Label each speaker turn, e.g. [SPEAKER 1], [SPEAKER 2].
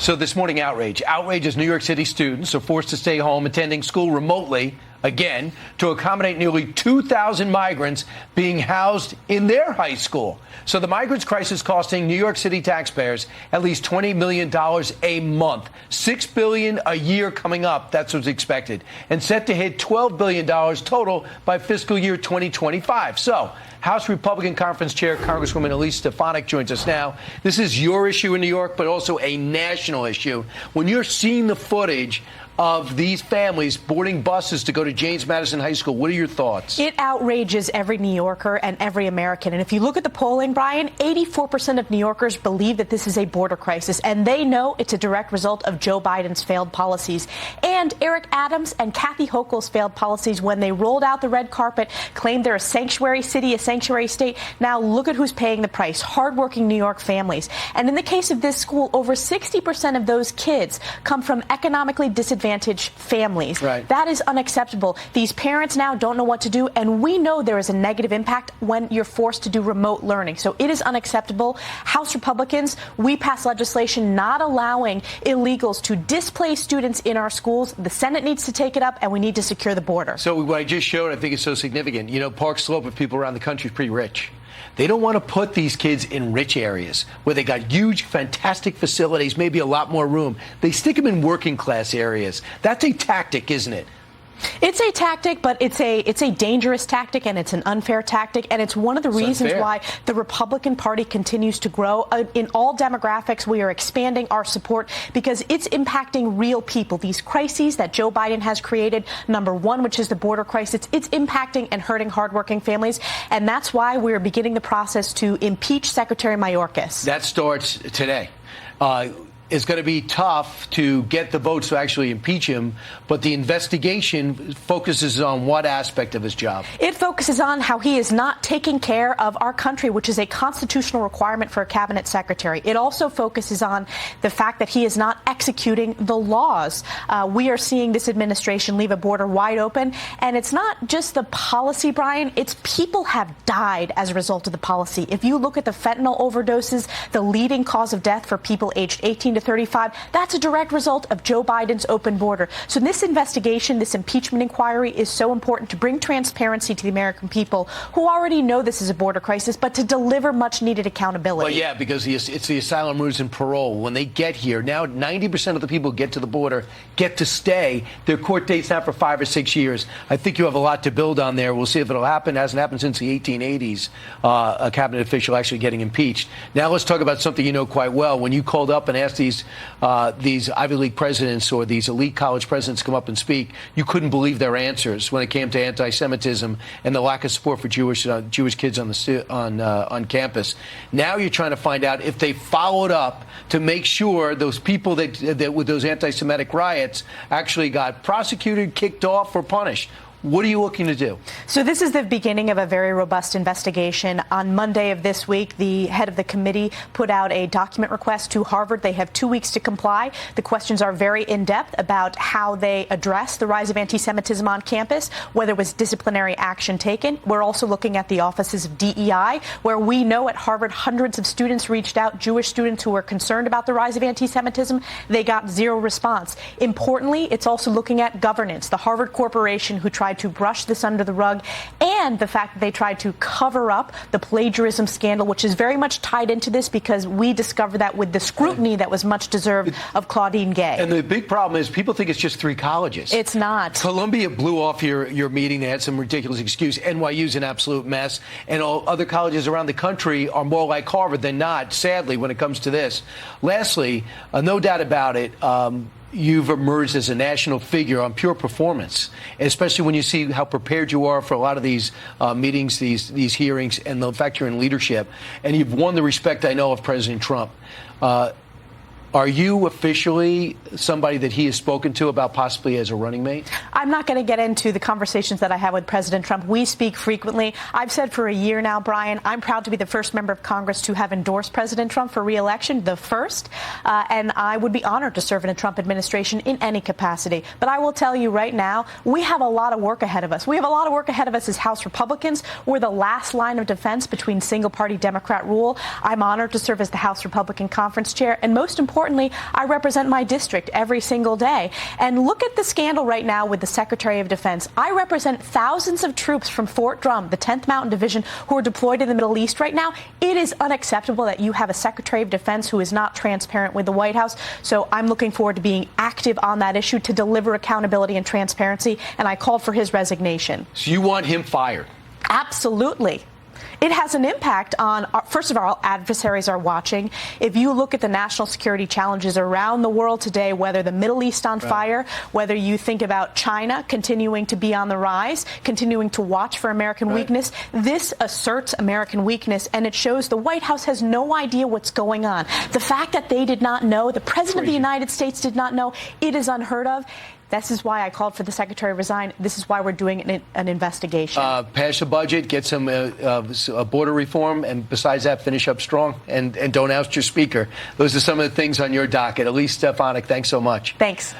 [SPEAKER 1] So this morning, outrage as New York City students are forced to stay home attending school remotely again to accommodate nearly 2,000 migrants being housed in their high school. So the migrants crisis costing New York City taxpayers at least $20 million a month, $6 billion a year coming up. That's what's expected, and set to hit $12 billion total by fiscal year 2025. So House Republican Conference Chair Congresswoman Elise Stefanik joins us now. This is your issue in New York, but also a national issue. When you're seeing the footage of these families boarding buses to go to James Madison High School, what are your thoughts?
[SPEAKER 2] It outrages every New Yorker and every American. And if you look at the polling, Brian, 84% of New Yorkers believe that this is a border crisis, and they know it's a direct result of Joe Biden's failed policies. And Eric Adams and Kathy Hochul's failed policies when they rolled out the red carpet, claimed they're a sanctuary city, a sanctuary state. Now look at who's paying the price, hardworking New York families. And in the case of this school, over 60% of those kids come from economically disadvantaged families.
[SPEAKER 1] Right.
[SPEAKER 2] That is unacceptable. These parents now don't know what to do, and we know there is a negative impact when you're forced to do remote learning. So it is unacceptable. House Republicans, we passed legislation not allowing illegals to displace students in our schools. The Senate needs to take it up, and we need to secure the border.
[SPEAKER 1] So what I just showed, I think, is so significant. You know, Park Slope, of people around the country, is pretty rich. They don't want to put these kids in rich areas where they got huge, fantastic facilities, maybe a lot more room. They stick them in working class areas. That's a tactic, isn't it?
[SPEAKER 2] It's a tactic, but it's a dangerous tactic, and it's an unfair tactic, and it's one of the reasons why the Republican Party continues to grow. In all demographics, we are expanding our support because it's impacting real people. These crises that Joe Biden has created, number one, which is the border crisis, it's impacting and hurting hardworking families, and that's why we're beginning the process to impeach Secretary Mayorkas.
[SPEAKER 1] That starts today. It's going to be tough to get the votes to actually impeach him, but the investigation focuses on what aspect of his job?
[SPEAKER 2] It focuses on how he is not taking care of our country, which is a constitutional requirement for a cabinet secretary. It also focuses on the fact that he is not executing the laws. We are seeing this administration leave a border wide open, and it's not just the policy, Brian. It's people have died as a result of the policy. If you look at the fentanyl overdoses, the leading cause of death for people aged 18 to 35, that's a direct result of Joe Biden's open border. So this investigation, this impeachment inquiry is so important to bring transparency to the American people who already know this is a border crisis, but to deliver much needed accountability.
[SPEAKER 1] Well, yeah, because it's the asylum rules and parole. When they get here, now 90% of the people who get to the border get to stay. Their court date's not for 5 or 6 years. I think you have a lot to build on there. We'll see if it'll happen. It hasn't happened since the 1880s, a cabinet official actually getting impeached. Now let's talk about something you know quite well. When you called up and asked these Ivy League presidents or these elite college presidents come up and speak, you couldn't believe their answers when it came to anti-Semitism and the lack of support for Jewish kids on campus. Now you're trying to find out if they followed up to make sure those people that with those anti-Semitic riots actually got prosecuted, kicked off, or punished. What are you looking to do?
[SPEAKER 2] So this is the beginning of a very robust investigation. On Monday of this week, the head of the committee put out a document request to Harvard. They have 2 weeks to comply. The questions are very in-depth about how they address the rise of anti-Semitism on campus, whether it was disciplinary action taken. We're also looking at the offices of DEI, where we know at Harvard hundreds of students reached out, Jewish students who were concerned about the rise of anti-Semitism. They got zero response. Importantly, it's also looking at governance. The Harvard Corporation, who tried to brush this under the rug, and the fact that they tried to cover up the plagiarism scandal, which is very much tied into this because we discovered that with the scrutiny that was much deserved of Claudine Gay.
[SPEAKER 1] And the big problem is people think it's just 3 colleges.
[SPEAKER 2] It's not.
[SPEAKER 1] Columbia blew off your meeting. They had some ridiculous excuse. NYU's an absolute mess. And all other colleges around the country are more like Harvard than not, sadly, when it comes to this. Lastly, no doubt about it, you've emerged as a national figure on pure performance, especially when you see how prepared you are for a lot of these meetings, these hearings, and the fact you're in leadership. And you've won the respect, I know, of President Trump. Are you officially somebody that he has spoken to about possibly as a running mate?
[SPEAKER 2] I'm not going to get into the conversations that I have with President Trump. We speak frequently. I've said for a year now, Brian, I'm proud to be the first member of Congress to have endorsed President Trump for re-election, the first. And I would be honored to serve in a Trump administration in any capacity. But I will tell you right now, we have a lot of work ahead of us. We have a lot of work ahead of us as House Republicans. We're the last line of defense between single-party Democrat rule. I'm honored to serve as the House Republican Conference Chair. And most importantly, importantly, I represent my district every single day. And look at the scandal right now with the Secretary of Defense. I represent thousands of troops from Fort Drum, the 10th Mountain Division, who are deployed in the Middle East right now. It is unacceptable that you have a Secretary of Defense who is not transparent with the White House. So I'm looking forward to being active on that issue to deliver accountability and transparency. And I called for his resignation.
[SPEAKER 1] So you want him fired?
[SPEAKER 2] Absolutely. It has an impact on, first of all, adversaries are watching. If you look at the national security challenges around the world today, whether the Middle East on fire, whether you think about China continuing to be on the rise, continuing to watch for American weakness, this asserts American weakness, and it shows the White House has no idea what's going on. The fact that they did not know, the President of the United States did not know, it is unheard of. This is why I called for the Secretary to resign. This is why we're doing an investigation.
[SPEAKER 1] Pass the budget, get some border reform, and besides that, finish up strong. And don't oust your speaker. Those are some of the things on your docket. Elise Stefanik, thanks so much.
[SPEAKER 2] Thanks.